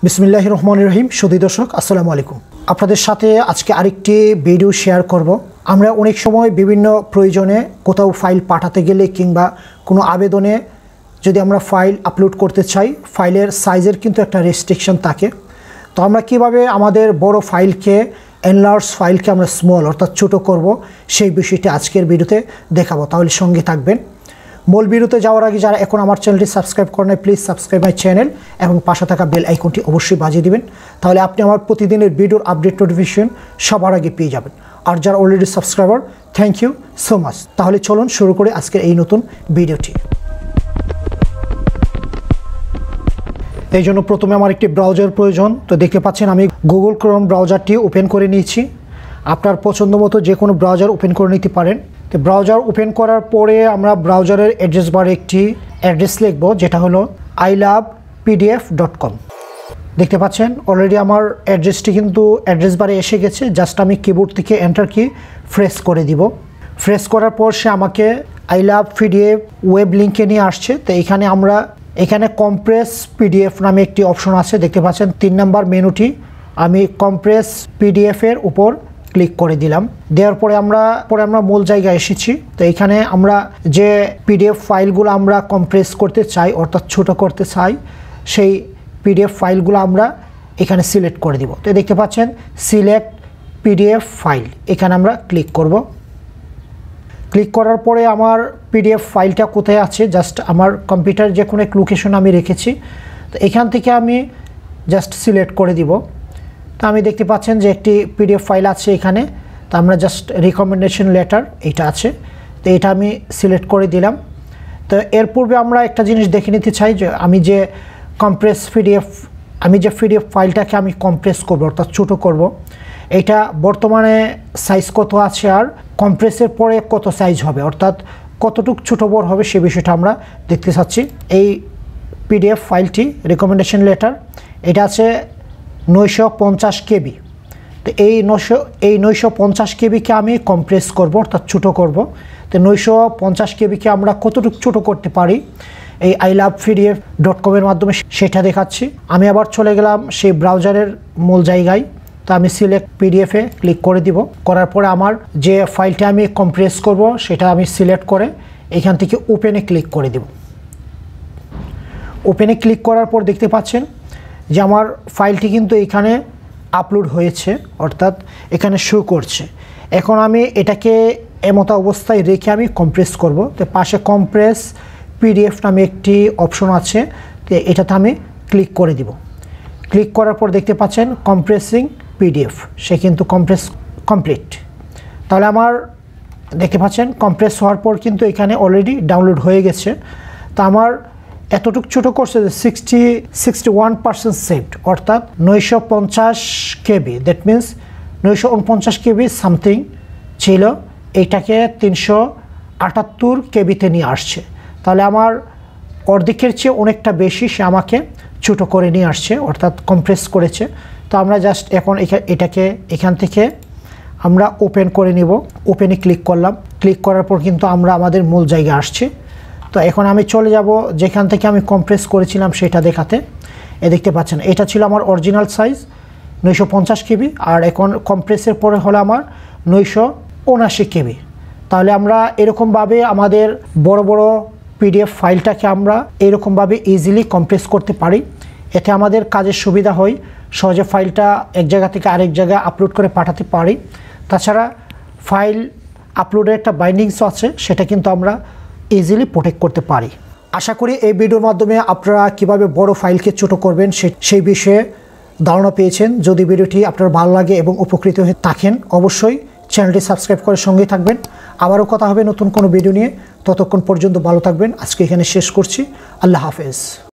বিসমিল্লাহির রহমানির রহিম। সুধী দর্শক, আসসালামু আলাইকুম। আপনাদের সাথে আজকে আরেকটি ভিডিও শেয়ার করব। আমরা অনেক সময় বিভিন্ন প্রয়োজনে কোথাও ফাইল পাঠাতে গেলে কিংবা কোনো আবেদনে যদি আমরা ফাইল আপলোড করতে চাই, ফাইলের সাইজের কিন্তু একটা রেস্ট্রিকশন থাকে। তো আমরা কিভাবে আমাদের বড় ফাইলকে এনলার্জ ফাইলকে আমরা স্মল অর্থাৎ ছোটো করব, সেই বিষয়টি আজকের ভিডিওতে দেখাবো। তাহলে সঙ্গে থাকবেন। মূল ভিডিওতে যাওয়ার আগে যারা এখন আমার চ্যানেলটি সাবস্ক্রাইব করেন নাই, প্লিজ সাবস্ক্রাইব মাই চ্যানেল এবং পাশে থাকা বেল আইকনটি অবশ্যই বাজিয়ে দিবেন। তাহলে আপনি আমার প্রতিদিনের ভিডিওর আপডেট নোটিফিকেশন সবার আগে পেয়ে যাবেন। আর যারা already subscriber, thank you so much. তাহলে চলুন শুরু করে আজকের এই নতুন ভিডিওটি। এই জন্য প্রথমে আমার একটি ব্রাউজার প্রয়োজন। তো দেখতে পাচ্ছেন আমি গুগল ক্রোম ব্রাউজারটি ওপেন করে নিয়েছি। আপনার পছন্দ মতো যে কোনো ব্রাউজার ওপেন করে নিতে পারেন। তো ব্রাউজার ওপেন করার পরে আমরা ব্রাউজারের অ্যাড্রেস বারে একটি অ্যাড্রেস লিখব, যেটা হলো ilovepdf.com। দেখতে পাচ্ছেন অলরেডি আমার অ্যাড্রেসটি কিন্তু অ্যাড্রেস বারে এসে গেছে। জাস্ট আমি কিবোর্ড থেকে এন্টার কি প্রেস করে দিব। প্রেস করার পর সে আমাকে ilovepdf ওয়েব লিঙ্কে নিয়ে আসছে। তো এখানে কম্প্রেস পিডিএফ নামে একটি অপশন আছে, দেখতে পাচ্ছেন 3 নাম্বার মেনুটি। আমি কম্প্রেস পিডিএফের উপর ক্লিক করে দিলাম। দেওয়ার পরে আমরা মূল জায়গায় এসেছি। তো এখানে আমরা যে পিডিএফ ফাইলগুলো আমরা কম্প্রেস করতে চাই অর্থাৎ ছোট করতে চাই, সেই পিডিএফ ফাইলগুলো আমরা এখানে সিলেক্ট করে দিব। তো দেখতে পাচ্ছেন সিলেক্ট পিডিএফ ফাইল, এখানে আমরা ক্লিক করব। ক্লিক করার পরে আমার পিডিএফ ফাইলটা কোথায় আছে, জাস্ট আমার কম্পিউটার যে কোনো এক লোকেশন আমি রেখেছি। তো এখান থেকে আমি জাস্ট সিলেক্ট করে দিব। তো আমি দেখতে পাচ্ছেন যে একটি পিডিএফ ফাইল আছে এখানে। তো আমরা জাস্ট রিকমেন্ডেশন লেটার এটা আছে, তো এটা আমি সিলেক্ট করে দিলাম। তো এর পূর্বে আমরা একটা জিনিস দেখে নিতে চাই যে আমি যে পিডিএফ ফাইলটাকে আমি কম্প্রেস করব অর্থাৎ ছোটো করব, এটা বর্তমানে সাইজ কত আছে আর কম্প্রেসের পরে কত সাইজ হবে অর্থাৎ কতটুকু ছোটো বড় হবে সে বিষয়টা আমরা দেখতে চাচ্ছি। এই পিডিএফ ফাইলটি রিকমেন্ডেশন লেটার এটা আছে 950 কেবি। তো এই 950 কেবিকে আমি কম্প্রেস করব অর্থাৎ ছোটো করব। তো 950 কেবিকে আমরা কতটুকু ছোটো করতে পারি এই ilovepdf.com এর মাধ্যমে সেটা দেখাচ্ছি। আমি আবার চলে গেলাম সেই ব্রাউজারের মূল জায়গায়। তো আমি সিলেক্ট পিডিএফে ক্লিক করে দিব। করার পরে আমার যে ফাইলটা আমি কম্প্রেস করব সেটা আমি সিলেক্ট করে এখান থেকে ওপেনে ক্লিক করে দিব। ওপেনে ক্লিক করার পর দেখতে পাচ্ছেন যে আমার ফাইলটি কিন্তু এখানে আপলোড হয়েছে অর্থাৎ এখানে শো করছে। এখন আমি এটাকে এমতো অবস্থায় রেখে আমি কম্প্রেস করব। তো পাশে কম্প্রেস পিডিএফ নামে একটি অপশন আছে, তো এটাতে আমি ক্লিক করে দিব। ক্লিক করার পর দেখতে পাচ্ছেন কম্প্রেসিং পিডিএফ, সে কিন্তু কম্প্রেস কমপ্লিট। তাহলে আমার দেখতে পাচ্ছেন কম্প্রেস হওয়ার পর কিন্তু এখানে অলরেডি ডাউনলোড হয়ে গেছে। তো আমার এতটুকু ছোটো করছে যে 61% সেভড অর্থাৎ 950 কেবি, দ্যাট মিন্স 949 কেবি সামথিং ছিল, এইটাকে 378 কেবিতে নিয়ে আসছে। তাহলে আমার অর্ধেকের চেয়ে অনেকটা বেশি সে আমাকে ছোটো করে নিয়ে আসছে অর্থাৎ কম্প্রেস করেছে। তো আমরা জাস্ট এখন এটাকে এখান থেকে আমরা ওপেন করে নিব। ওপেনে ক্লিক করলাম। ক্লিক করার পর কিন্তু আমরা আমাদের মূল জায়গায় আসছি। তো এখন আমি চলে যাব যেখান থেকে আমি কম্প্রেস করেছিলাম সেটা দেখাতে। দেখতে পাচ্ছেন এটা ছিল আমার অরিজিনাল সাইজ 950 কেবি, আর এখন কম্প্রেসের পরে হলো আমার 979 কেবি। তাহলে আমরা এরকমভাবে আমাদের বড় বড় পিডিএফ ফাইলটাকে আমরা এরকমভাবে ইজিলি কম্প্রেস করতে পারি। এতে আমাদের কাজের সুবিধা হয়, সহজে ফাইলটা এক জায়গা থেকে আরেক জায়গায় আপলোড করে পাঠাতে পারি। তাছাড়া ফাইল আপলোডের একটা বাইন্ডিংসও আছে, সেটা কিন্তু আমরা ইজিলি প্রোটেক্ট করতে পারি। আশা করি এই ভিডিওর মাধ্যমে আপনারা কিভাবে বড় ফাইলকে ছোটো করবেন সেই বিষয়ে ধারণা পেয়েছেন। যদি ভিডিওটি আপনার ভালো লাগে এবং উপকৃত হয়ে থাকেন, অবশ্যই চ্যানেলটি সাবস্ক্রাইব করে সঙ্গেই থাকবেন। আবারও কথা হবে নতুন কোনো ভিডিও নিয়ে। ততক্ষণ পর্যন্ত ভালো থাকবেন। আজকে এখানে শেষ করছি। আল্লাহ হাফেজ।